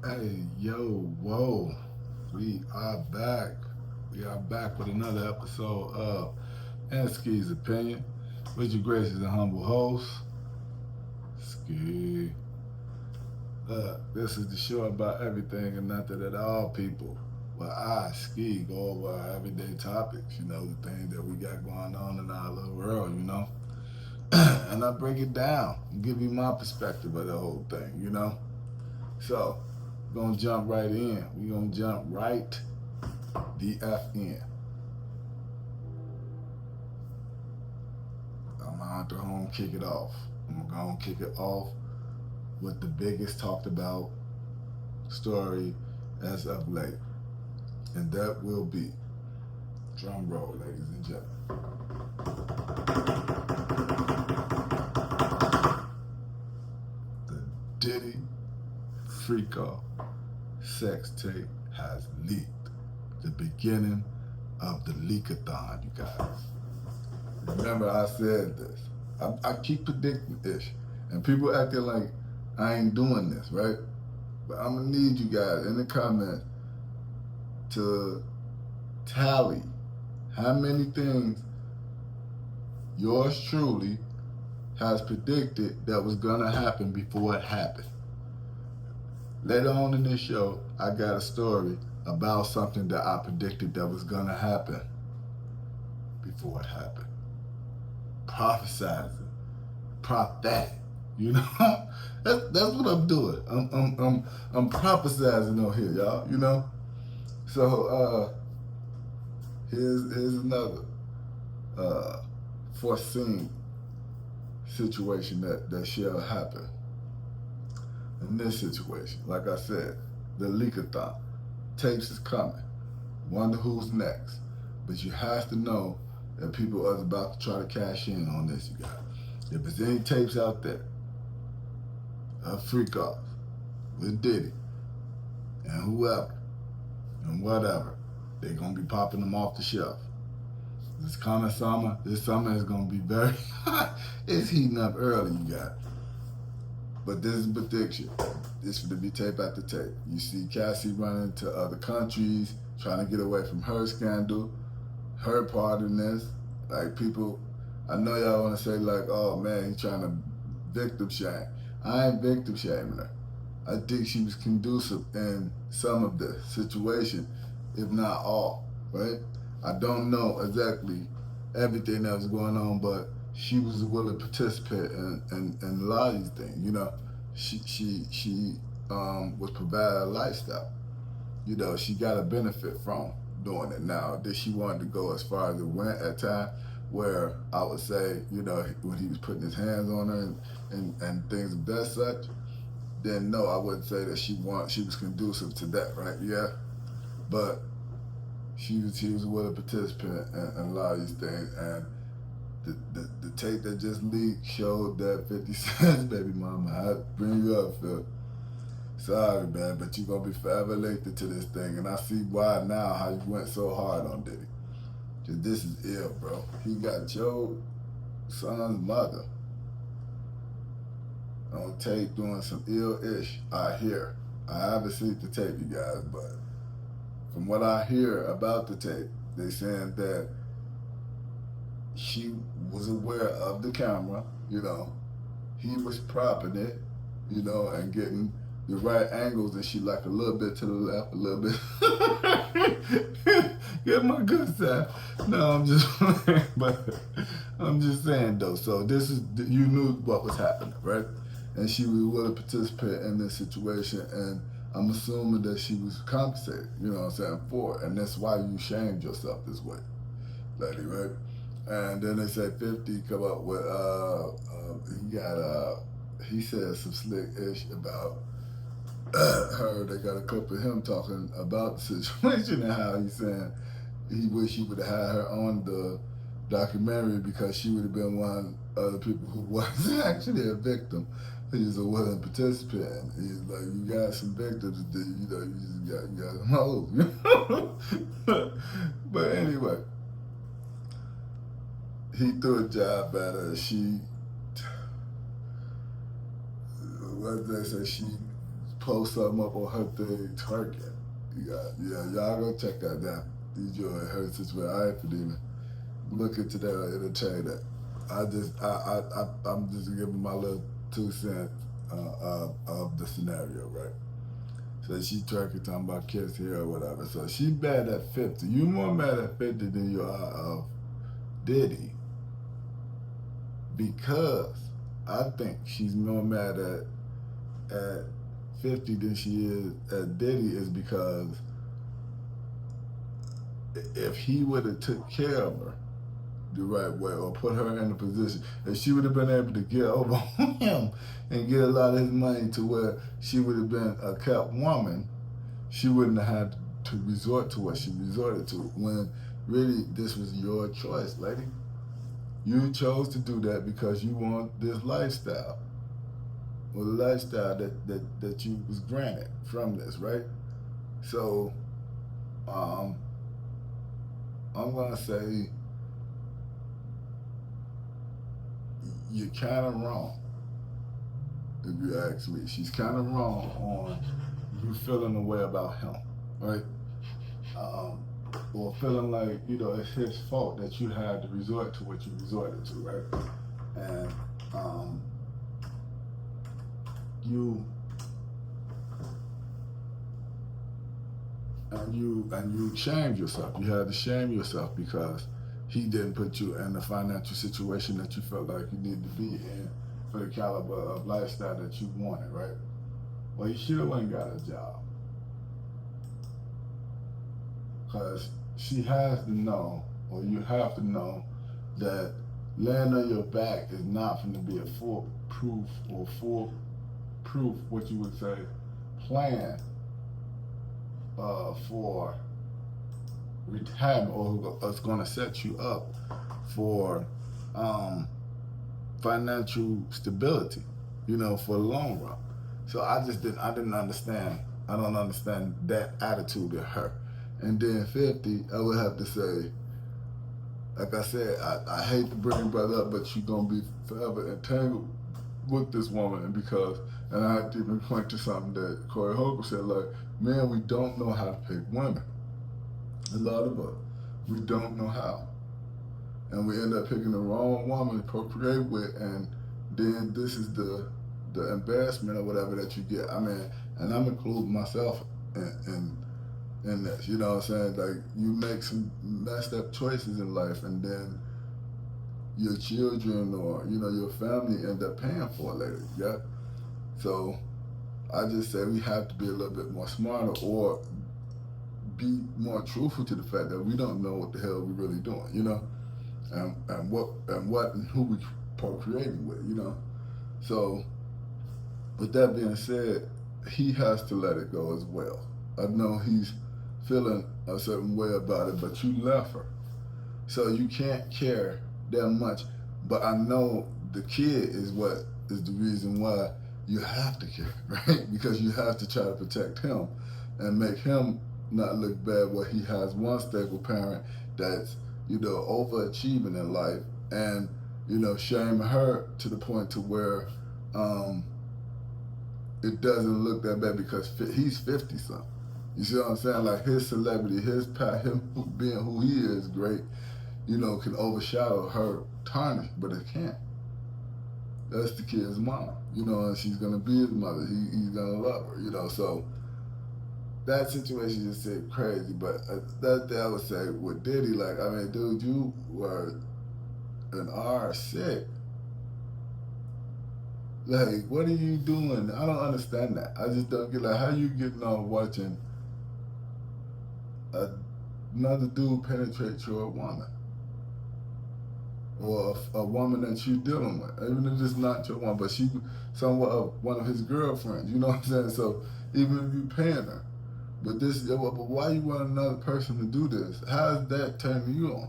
Hey, yo, whoa. We are back. We are back with another episode of Ski's Opinion with your gracious and humble host, Ski. This is the show about everything and nothing at all, people. Well, I, Ski, go over our everyday topics, the things that we got going on in our little world. And I break it down and give you my perspective of the whole thing. So, we're gonna jump right in. We're gonna jump right the F in. I'm going to home kick it off. I'm gonna kick it off with the biggest talked about story as of late. And that will be, drum roll, ladies and gentlemen, the Diddy Freak Off sex tape has leaked. The beginning of the leakathon, you guys. Remember, I said this. I keep predicting this, and people acting like I ain't doing this, right? But I'm gonna need you guys in the comments to tally how many things yours truly has predicted that was gonna happen before it happened. Later on in this show, I got a story about something that I predicted that was gonna happen before it happened. Prophesizing, prophetic, you know. That's what I'm doing. I'm prophesizing on here, y'all. So here's another foreseen situation that shall happen. In this situation, like I said, the leakathon. Tapes is coming. Wonder who's next. But you have to know that people are about to try to cash in on this, you guys. If there's any tapes out there of freak offs with Diddy and whoever and whatever, they're gonna be popping them off the shelf. This coming summer, this summer is gonna be very hot. It's heating up early, you guys. But this is prediction. This is to be tape after tape. You see Cassie running to other countries, trying to get away from her scandal, her part in this. Like people, I know y'all want to say like, oh man, he's trying to victim shame. I ain't victim shaming her. I think she was conducive in some of the situation, if not all, right? I don't know exactly everything that was going on, but she was a willing participant in a lot of these things. She was provided a lifestyle. She got a benefit from doing it. Now, did she want to go as far as it went at time? Where I would say, when he was putting his hands on her and things of that such, then no, I wouldn't say that she was conducive to that, right? Yeah, but she was a willing participant in a lot of these things, and the tape that just leaked showed that 50 Cent's baby mama. I bring you up, Phil. Sorry, man, but you're gonna be forever linked to this thing, and I see why now how you went so hard on Diddy. Cause this is ill, bro. He got your son's mother on tape doing some ill-ish. I hear. I haven't seen the tape, you guys, but from what I hear about the tape, they saying that she was aware of the camera, he was propping it, and getting the right angles, and she like a little bit to the left, a little bit. Get my good side. No, I'm just but I'm just saying though. So this is, you knew what was happening, right? And she was willing to participate in this situation, and I'm assuming that she was compensated, for it. And that's why you shamed yourself this way, lady, right? And then they said 50 come up with he said some slick ish about her. They got a clip of him talking about the situation and how he's saying he wish he would have had her on the documentary because she would have been one of the people who was actually a victim. He's a willing participant. He's like, you got some victims, you just got some hoes. But anyway, he threw a job at her. She, what did they say? She post something up on her thing, twerking. Yeah, y'all go check out that. Enjoy her situation. I ain't even look into that or entertain that. I'm just giving my little 2 cents of the scenario, right? So she twerking, talking about kiss here or whatever. So she mad at 50. You more mad at 50 than you are of Diddy, because I think she's more mad at 50 than she is at Diddy, is because if he would have took care of her the right way or put her in a position, if she would have been able to get over on him and get a lot of his money to where she would have been a kept woman, she wouldn't have had to resort to what she resorted to, when really this was your choice, lady. You chose to do that because you want this lifestyle, or the lifestyle that you was granted from this, right? So I'm gonna say you're kind of wrong, if you ask me. She's kind of wrong on you feeling a way about him, right? Or feeling like, it's his fault that you had to resort to what you resorted to, right? And you shamed yourself. You had to shame yourself because he didn't put you in the financial situation that you felt like you needed to be in for the caliber of lifestyle that you wanted, right? Well, you should have went and got a job, because she has to know, or you have to know, that laying on your back is not going to be a foolproof what you would say, plan for retirement, or it's going to set you up for financial stability, for the long run. So I didn't understand. I don't understand that attitude of her. And then 50, I would have to say, like I said, I hate to bring brother up, but you're going to be forever entangled with this woman. And I have to even point to something that Corey Holcomb said, like, man, we don't know how to pick women. A lot of us, we don't know how. And we end up picking the wrong woman to procreate with, and then this is the embarrassment or whatever that you get. I mean, and I'm including myself in this, you know what I'm saying? Like, you make some messed up choices in life, and then your children or, your family end up paying for it later, yeah? So I just say we have to be a little bit more smarter, or be more truthful to the fact that we don't know what the hell we're really doing, and what and who we procreating with, So with that being said, he has to let it go as well. I know he's feeling a certain way about it, but you left her. So you can't care that much. But I know the kid is what is the reason why you have to care, right? Because you have to try to protect him and make him not look bad where he has one stable parent that's, overachieving in life, and, shaming her to the point to where it doesn't look that bad because he's 50 something. You see what I'm saying? Like, his celebrity, him being who he is great, can overshadow her tarnish, but it can't. That's the kid's mom, and she's gonna be his mother. He's gonna love her, So that situation just seemed crazy. But that day I would say with Diddy, like, I mean, dude, you were an R6. Like, what are you doing? I don't understand that. I just don't get, like, how you getting on watching another dude penetrate your woman, or a woman that you're dealing with, even if it's not your one, but she somewhat of one of his girlfriends. You know what I'm saying? So even if you're paying her, but why you want another person to do this? How is that turning you on?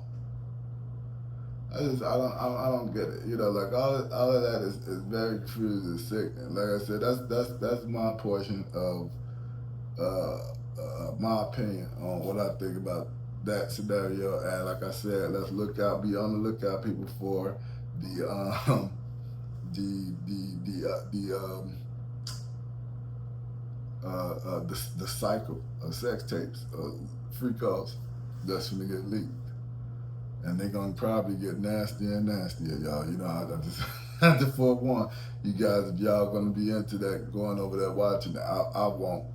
I don't get it. Like, all of that is very confusing and sick. And like I said, that's my portion of my opinion on what I think about that scenario. And like I said, let's be on the lookout, people, for the the cycle of sex tapes, freak offs that's gonna get leaked, and they're gonna probably get nastier and nastier, y'all. You know, I just have to forewarn you guys, if y'all gonna be into that, going over there watching it, I won't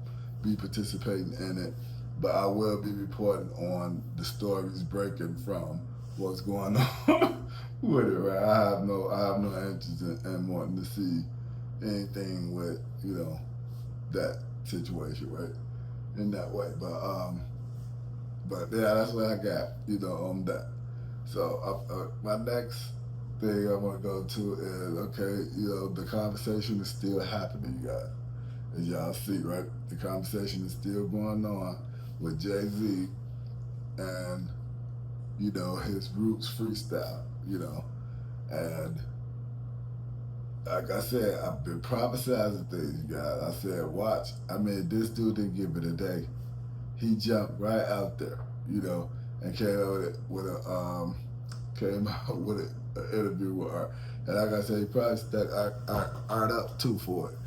be participating in it, but I will be reporting on the stories breaking from what's going on with it. Right? I have no interest in wanting to see anything with that situation, right? In that way, but yeah, that's what I got, on that. So my next thing I want to go to is, okay, the conversation is still happening, you guys. As y'all see, right? The conversation is still going on with Jayz and, his Roots freestyle, and like I said, I've been prophesizing things, you guys. I said, watch. I mean, this dude didn't give it a day. He jumped right out there, and came out with an interview with her. And like I said, he probably stuck art up too for it.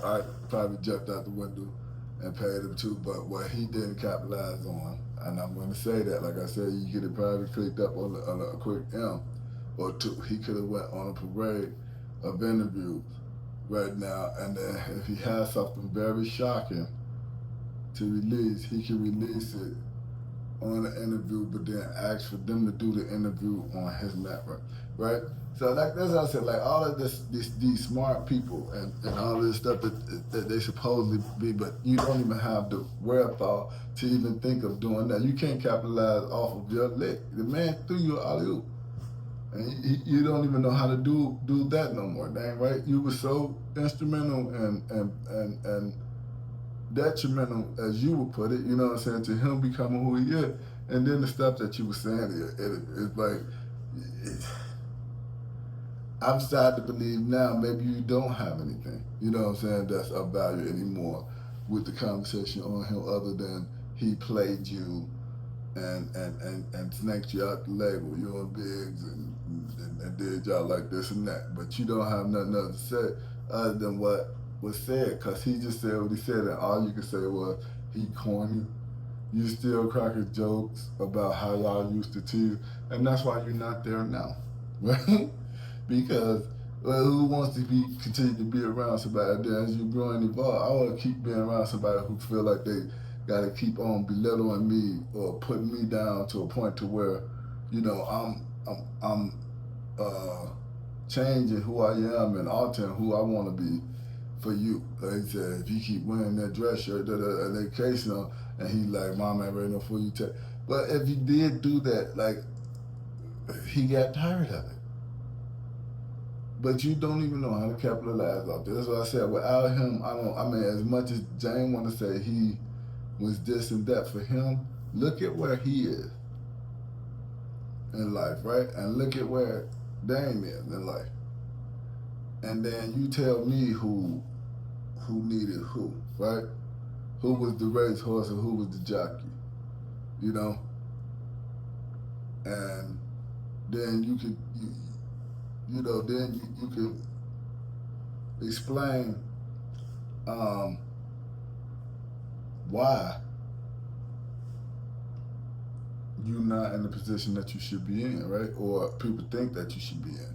Art probably jumped out the window and paid him too. But what he didn't capitalize on, and I'm going to say that, like I said, you could have probably clicked up on a quick M or two. He could have went on a parade of interviews right now, and then if he has something very shocking to release, he can release it on the interview, but then ask for them to do the interview on his network, right? So like that's what I said, like all of these smart people and all of this stuff that they supposedly be, but you don't even have the wherewithal to even think of doing that. You can't capitalize off of your lick. The man threw you an alley-oop, and you don't even know how to do that no more, dang, right? You were so instrumental and detrimental, as you would put it, you know what I'm saying, to him becoming who he is. And then the stuff that you were saying, it's like, I'm starting to believe now maybe you don't have anything, you know what I'm saying, that's of value anymore with the conversation on him, other than he played you and snaked you out the label, you and Biggs, and did y'all like this and that. But you don't have nothing else to say other than what was said, because he just said what he said, and all you could say was he corny. You still cracking jokes about how y'all used to tease, and that's why you're not there now, right? Because who wants to continue to be around somebody that as you grow and evolve? I want to keep being around somebody who feel like they got to keep on belittling me or putting me down to a point to where, I'm changing who I am and altering who I want to be for you. Like he said, if you keep wearing that dress shirt, and they case and he like, Mom ain't ready no for you to. But if you did do that, like, he got tired of it. But you don't even know how to capitalize off this. That's what I said. Without him, I mean, as much as Jane want to say he was this and that, for him, look at where he is in life, right? And look at where Dame is in life. And then you tell me who needed who, right? Who was the racehorse and who was the jockey, And then you could, then you could explain why you're not in the position that you should be in, right? Or people think that you should be in.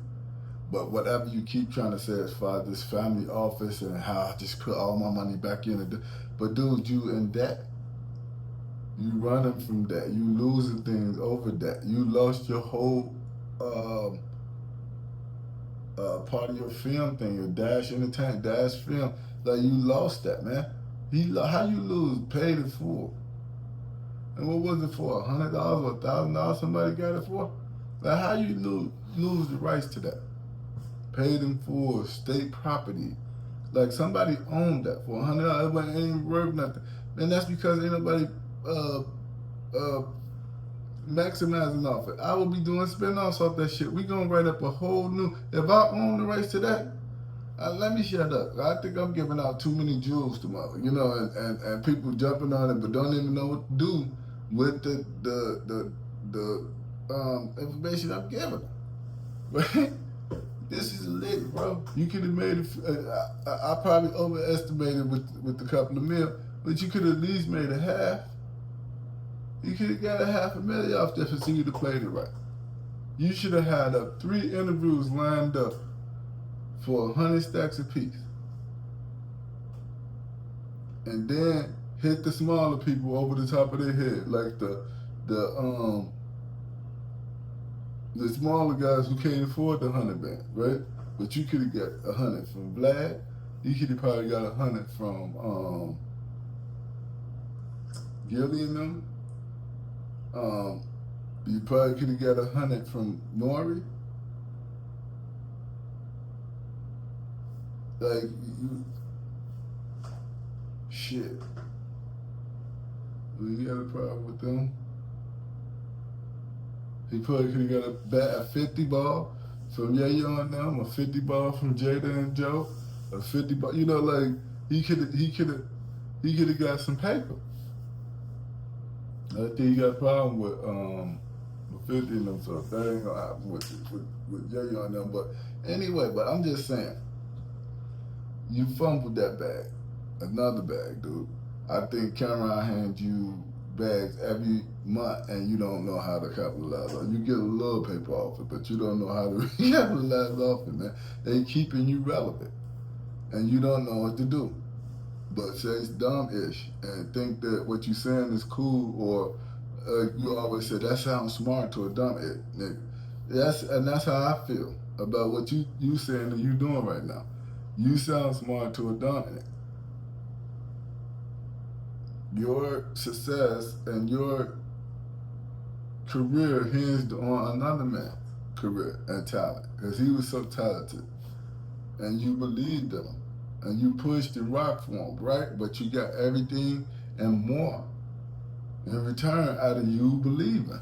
But whatever you keep trying to say as far as this family office and how I just put all my money back in it, but dude, you in debt. You running from that. You losing things over that. You lost your whole part of your film thing, your Dash Entertainment, Dash Film. Like, you lost that, man. How you lose? Paid it full. And what was it for? $100 or $1,000 somebody got it for? Like, how you lose the rights to that? Paid in full, state property. Like, somebody owned that for $100. It ain't even worth nothing. And that's because ain't nobody maximizing off it. I will be doing spin-offs off that shit. We gonna write up a whole new. If I own the rights to that, let me shut up. I think I'm giving out too many jewels tomorrow, and people jumping on it, but don't even know what to do with the information I'm giving them. Right? This is a lick, bro. You could have made it. I probably overestimated with the couple of mil, but you could have at least made a half. You could have got a $500,000 off there for you to play it right. You should have had up 3 interviews lined up for 100 stacks apiece. And then hit the smaller people over the top of their head, like the smaller guys who can't afford the 100 band, right? But you could have got 100 from Vlad. You could have probably got 100 from Gilly and them. You probably could have got 100 from Nori. Like, you, shit. We got a problem with them. He probably could have got a 50 ball from Yayo and them, a 50 ball from Jada and Joe, a 50 ball. You know, like he could have got some paper. I think he got a problem with 50 and them, so that ain't gonna happen with Yayo and them. But anyway, but I'm just saying, you fumbled that bag, another bag, dude. I think Cameron hands you bags every month and you don't know how to capitalize on it. You get a little paper off it, but you don't know how to capitalize off it, man. They keeping you relevant and you don't know what to do. But say it's dumb-ish and think that what you saying is cool, or you always say that sounds smart to a dumb-ish nigga. That's how I feel about what you saying and you doing right now. You sound smart to a dumb-ish. Your success and your career hinged on another man's career and talent, because he was so talented, and you believed in him, and you pushed and rocked for him, right? But you got everything and more in return out of you believing.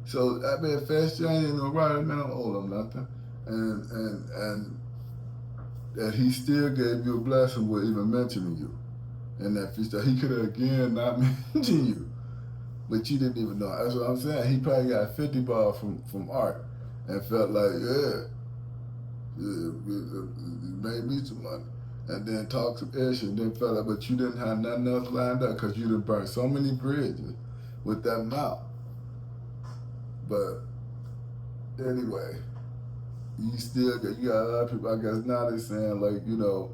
So I mean, Fast Johnny ain't no right, man, I don't owe him nothing, and that he still gave you a blessing with even mentioning you. And that he could have again not mentioned you, but you didn't even know. That's what I'm saying. He probably got 50 ball from Art and felt like, yeah, made me some money, and then talked some ish, and then felt like, but you didn't have nothing else lined up because you didn't burn so many bridges with that mouth. But anyway, you got a lot of people. I guess now they're saying like, you know.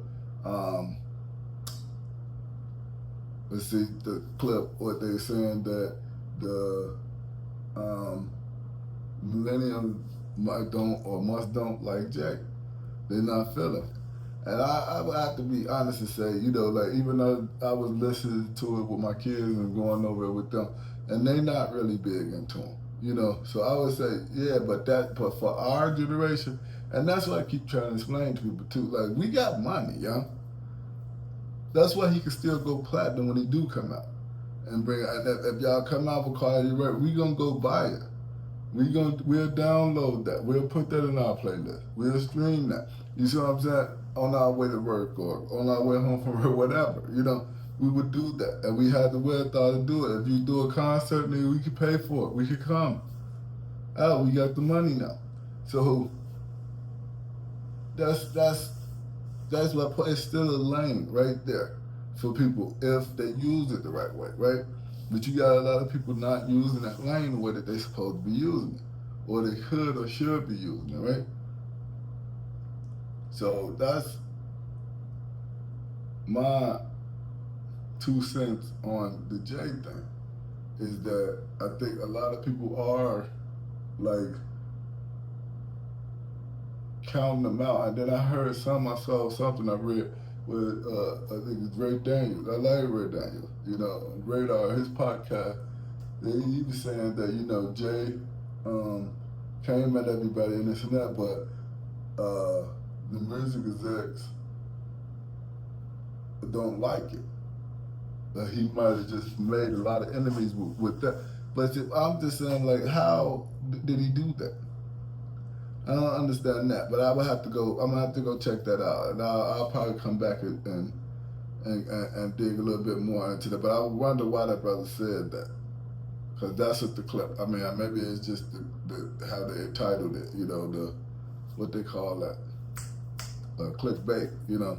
Let's see the clip, what they're saying, that the millennium must don't like Jay. They're not feeling it. And I would have to be honest and say, you know, like even though I was listening to it with my kids and going over it with them, and they not really big into him, you know. So I would say, yeah, but for our generation, and that's what I keep trying to explain to people too, like we got money, young. That's why he can still go platinum when he do come out. And bring if y'all come out for Quality Record, we gonna go buy it. We'll download that. We'll put that in our playlist. We'll stream that. You see what I'm saying? On our way to work or on our way home from work, whatever. You know, we would do that. And we had the wherewithal to do it. If you do a concert, then we could pay for it. We could come. Oh, we got the money now. So that's what it's still a lane right there for people if they use it the right way, right? But you got a lot of people not using that lane the way that they're supposed to be using it, or they could or should be using it, right? So that's my 2 cents on the Jay thing, is that I think a lot of people are like counting them out. And then I saw something I read with, I think it's Ray Daniels. I like Ray Daniels, you know, Radar, his podcast. He was saying that, you know, Jay came at everybody and this and that, but the music execs don't like it. That he might have just made a lot of enemies with that. But I'm just saying, like, how did he do that? I don't understand that, but I'm gonna have to go check that out, and I'll probably come back and dig a little bit more into that. But I wonder why that brother said that, because that's what the clip. I mean, maybe it's just the how they titled it, you know, what they call that. clickbait, you know.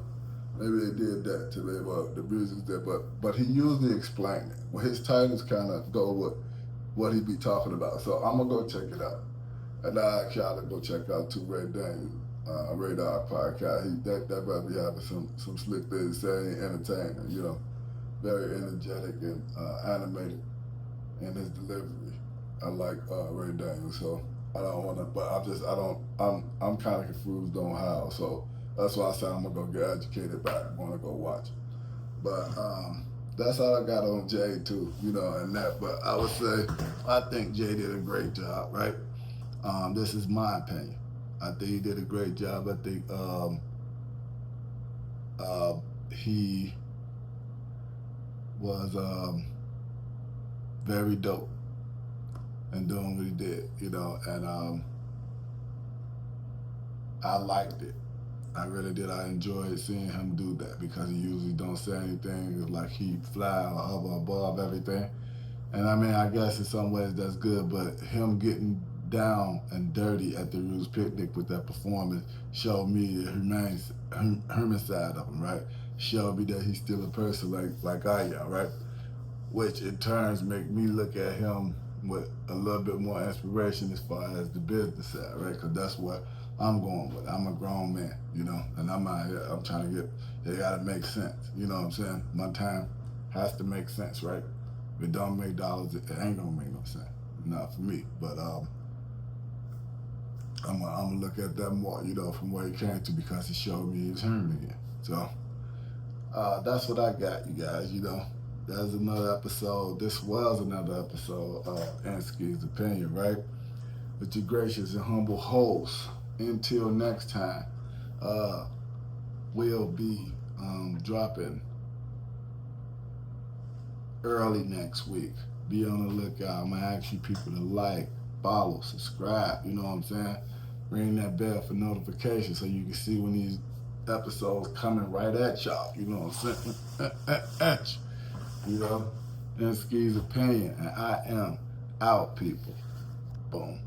Maybe they did that to me, well, the music's there, but he usually explained it. Well, his titles kind of go with what he be talking about. So I'm gonna go check it out. And I ask y'all to go check out too Ray Daniels, Radar Podcast. That brother be having some slick things to say, entertaining, you know, very energetic and animated in his delivery. I like Ray Daniels, so I don't want to, but I'm kind of confused on how. So that's why I said I'm gonna go get educated back. I want to go watch it. But that's all I got on Jay too, you know, and that. But I would say I think Jay did a great job, right? This is my opinion. I think he did a great job. I think he was very dope in doing what he did, you know, and I liked it. I really did. I enjoyed seeing him do that because he usually don't say anything. It's like he fly or hover above everything. And I mean, I guess in some ways that's good, but him getting down and dirty at the Roots Picnic with that performance showed me the human side of him, right? Showed me that he's still a person like I am, right? Which in turns make me look at him with a little bit more inspiration as far as the business side, right? Because that's what I'm going with. I'm a grown man, you know, and I'm out here, I'm trying to it gotta make sense, you know what I'm saying? My time has to make sense, right? If it don't make dollars, it ain't gonna make no sense. Not for me, but I'm gonna look at that more, you know, from where he came to because he showed me his human again. So that's what I got, you guys, you know. That's another episode. This was another episode of Ansky's Opinion, right? With your gracious and humble host. Until next time, we'll be dropping early next week. Be on the lookout. I'm gonna ask you people to like, follow, subscribe. You know what I'm saying? Ring that bell for notifications so you can see when these episodes coming right at y'all. You know what I'm saying? You know, Ansky's Opinion, and I am out, people. Boom.